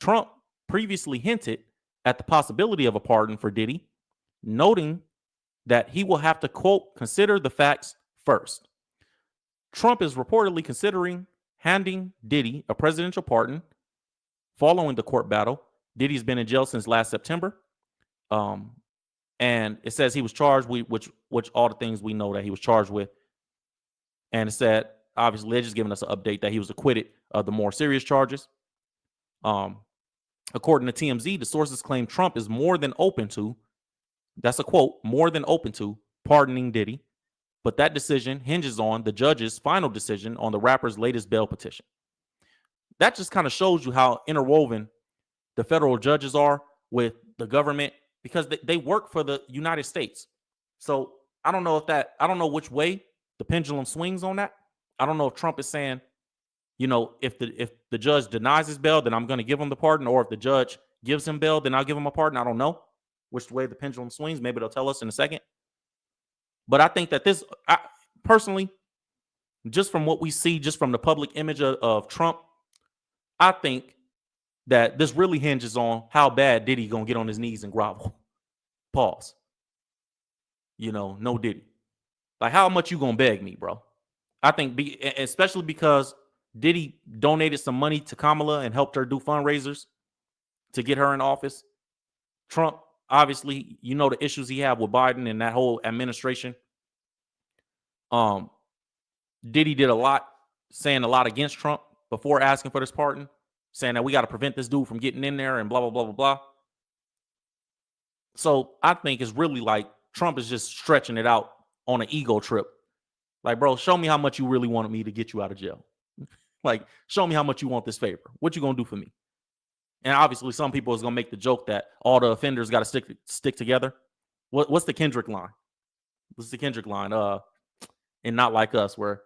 Trump previously hinted at the possibility of a pardon for Diddy, noting that he will have to, quote, consider the facts first. Trump is reportedly considering handing Diddy a presidential pardon following the court battle. Diddy's been in jail since last September. And it says he was charged with which all the things we know that he was charged with. And it said, obviously, they're just giving us an update that he was acquitted of the more serious charges. According to TMZ, the sources claim Trump is more than open to, that's a quote, more than open to pardoning Diddy. But that decision hinges on the judge's final decision on the rapper's latest bail petition. That just kind of shows you how interwoven the federal judges are with the government, because they work for the United States. So I don't know which way the pendulum swings on that. I don't know if Trump is saying, if the judge denies his bail, then I'm going to give him the pardon, or if the judge gives him bail, then I'll give him a pardon. I don't know which way the pendulum swings. Maybe they'll tell us in a second. But I think that personally, just from what we see, just from the public image of Trump, I think that this really hinges on how bad Diddy gonna get on his knees and grovel. Pause. No Diddy. Like, how much you gonna beg me, bro? I think, especially because Diddy donated some money to Kamala and helped her do fundraisers to get her in office. Trump, obviously, the issues he had with Biden and that whole administration. Diddy did a lot, saying a lot against Trump before asking for this pardon, saying that we got to prevent this dude from getting in there and blah, blah, blah, blah, blah. So I think it's really like Trump is just stretching it out on an ego trip. Like, bro, show me how much you really wanted me to get you out of jail. Like, show me how much you want this favor. What you gonna do for me? And obviously, some people is gonna make the joke that all the offenders got to stick together. What's the Kendrick line? What's the Kendrick line? And Not Like Us, where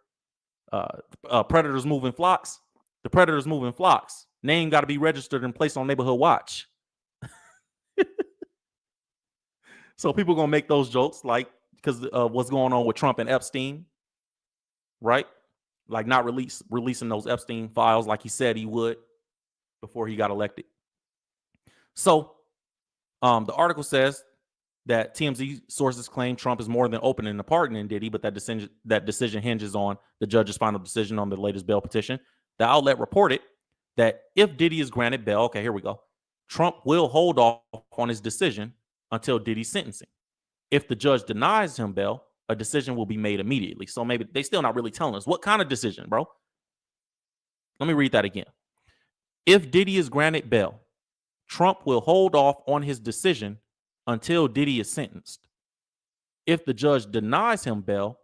predators move in flocks. The predators move in flocks. Name got to be registered and placed on neighborhood watch. So people gonna make those jokes, like, because what's going on with Trump and Epstein, right? Like, not releasing those Epstein files like he said he would before he got elected. So the article says that TMZ sources claim Trump is more than open in the pardoning Diddy, but that decision hinges on the judge's final decision on the latest bail petition. The outlet reported that if Diddy is granted bail, okay, here we go, Trump will hold off on his decision until Diddy's sentencing. If the judge denies him bail, a decision will be made immediately. So maybe they still not really telling us what kind of decision, bro. Let me read that again. If Diddy is granted bail, Trump will hold off on his decision until Diddy is sentenced. If the judge denies him bail,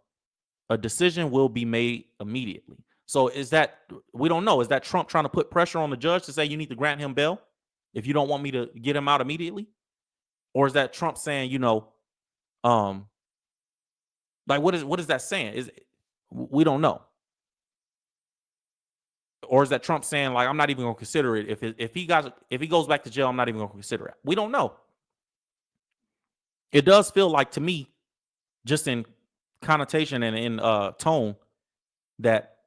a decision will be made immediately. So we don't know. Is that Trump trying to put pressure on the judge to say you need to grant him bail if you don't want me to get him out immediately? Or is that Trump saying, like, what is that saying? We don't know. Or is that Trump saying, like, I'm not even going to consider it. If he goes back to jail, I'm not even going to consider it. We don't know. It does feel like, to me, just in connotation and in tone, that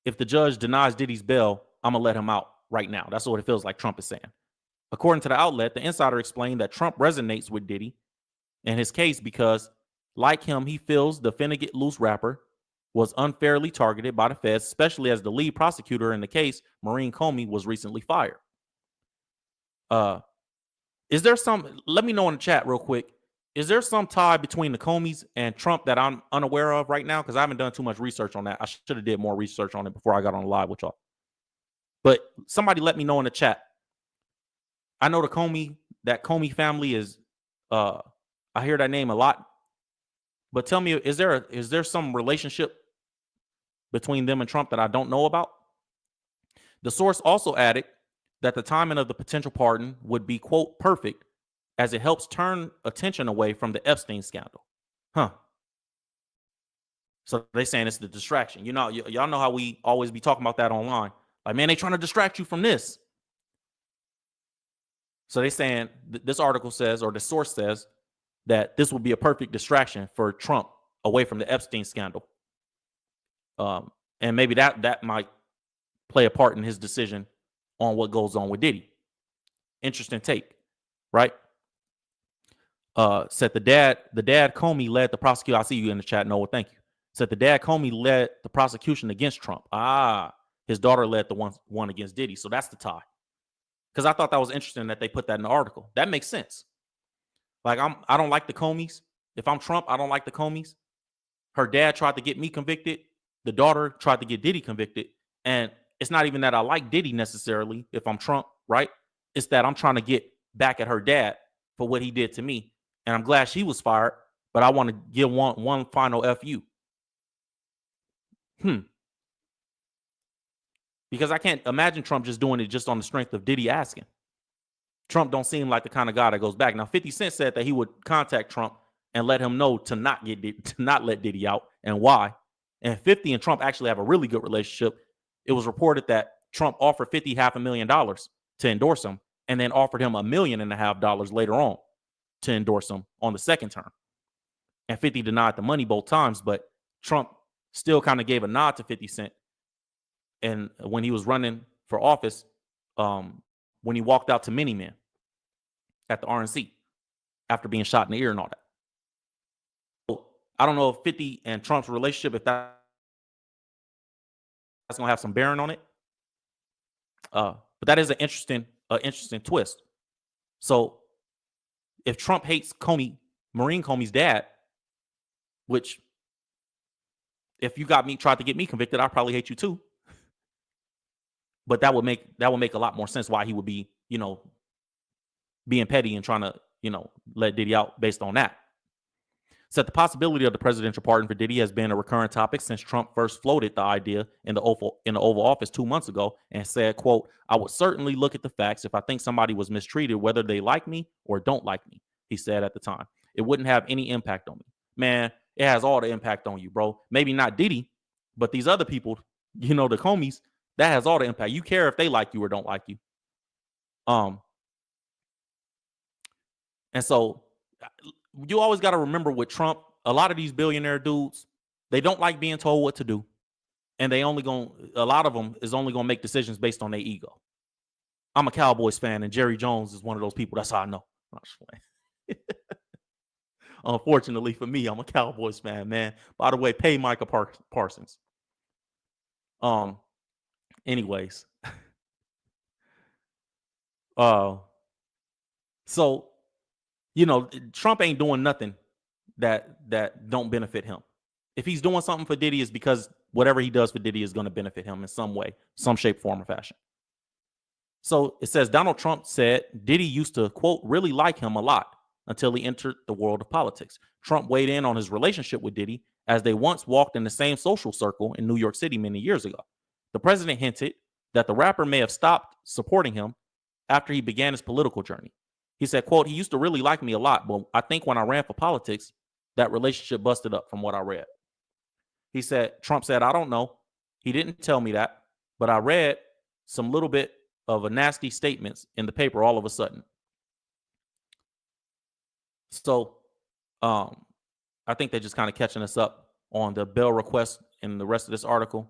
if the judge denies Diddy's bail, I'm going to let him out right now. That's what it feels like Trump is saying. According to the outlet, the insider explained that Trump resonates with Diddy in his case because, like him, he feels the finna get loose rapper was unfairly targeted by the feds, especially as the lead prosecutor in the case, Maureen Comey, was recently fired. Is there let me know in the chat real quick, is there some tie between the Comeys and Trump that I'm unaware of right now? Because I haven't done too much research on that. I should have did more research on it before I got on the live with y'all. But somebody let me know in the chat. I know that Comey family is, I hear that name a lot. But tell me, is there some relationship between them and Trump that I don't know about? The source also added that the timing of the potential pardon would be, quote, perfect, as it helps turn attention away from the Epstein scandal. So they're saying it's the distraction. Y'all know how we always be talking about that online. Like, man, they trying to distract you from this. So they're saying, this article says, or the source says, that this would be a perfect distraction for Trump away from the Epstein scandal. And maybe that might play a part in his decision on what goes on with Diddy. Interesting take, right? Said the dad Comey led the prosecution. I see you in the chat, Noah. Thank you. Said the dad Comey led the prosecution against Trump. His daughter led the one against Diddy. So that's the tie. Because I thought that was interesting that they put that in the article. That makes sense. Like I don't like the Comeys. If I'm Trump, I don't like the Comeys. Her dad tried to get me convicted. The daughter tried to get Diddy convicted. And it's not even that I like Diddy necessarily if I'm Trump, right? It's that I'm trying to get back at her dad for what he did to me. And I'm glad she was fired, but I want to give one final FU. Because I can't imagine Trump just doing it just on the strength of Diddy asking. Trump don't seem like the kind of guy that goes back. Now, 50 Cent said that he would contact Trump and let him know to not let Diddy out and why. And 50 and Trump actually have a really good relationship. It was reported that Trump offered 50 $500,000 to endorse him and then offered him $1.5 million later on to endorse him on the second term. And 50 denied the money both times, but Trump still kind of gave a nod to 50 Cent. And when he was running for office, when he walked out to Miniman at the RNC after being shot in the ear and all that. So I don't know if 50 and Trump's relationship, if that's going to have some bearing on it. But that is an interesting twist. So if Trump hates Maureen Comey's dad, which if you tried to get me convicted, I'd probably hate you too. But that would make a lot more sense why he would be, being petty and trying to, let Diddy out based on that. Said the possibility of the presidential pardon for Diddy has been a recurrent topic since Trump first floated the idea in the Oval Office 2 months ago and said, quote, "I would certainly look at the facts if I think somebody was mistreated, whether they like me or don't like me," he said at the time. "It wouldn't have any impact on me." Man, it has all the impact on you, bro. Maybe not Diddy, but these other people, the Comeys, that has all the impact. You care if they like you or don't like you. And so you always got to remember with Trump, a lot of these billionaire dudes, they don't like being told what to do. And a lot of them is only going to make decisions based on their ego. I'm a Cowboys fan, and Jerry Jones is one of those people. That's how I know. Unfortunately for me, I'm a Cowboys fan, man. By the way, pay Micah Parsons. Anyways. So, Trump ain't doing nothing that don't benefit him. If he's doing something for Diddy, it's because whatever he does for Diddy is going to benefit him in some way, some shape, form, or fashion. So it says Donald Trump said Diddy used to, quote, really like him a lot until he entered the world of politics. Trump weighed in on his relationship with Diddy as they once walked in the same social circle in New York City many years ago. The president hinted that the rapper may have stopped supporting him after he began his political journey. He said, quote, "He used to really like me a lot, but I think when I ran for politics, that relationship busted up from what I read." Trump said, "I don't know. He didn't tell me that, but I read some little bit of a nasty statements in the paper all of a sudden." So I think they're just kind of catching us up on the bail request in the rest of this article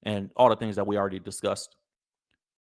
and all the things that we already discussed.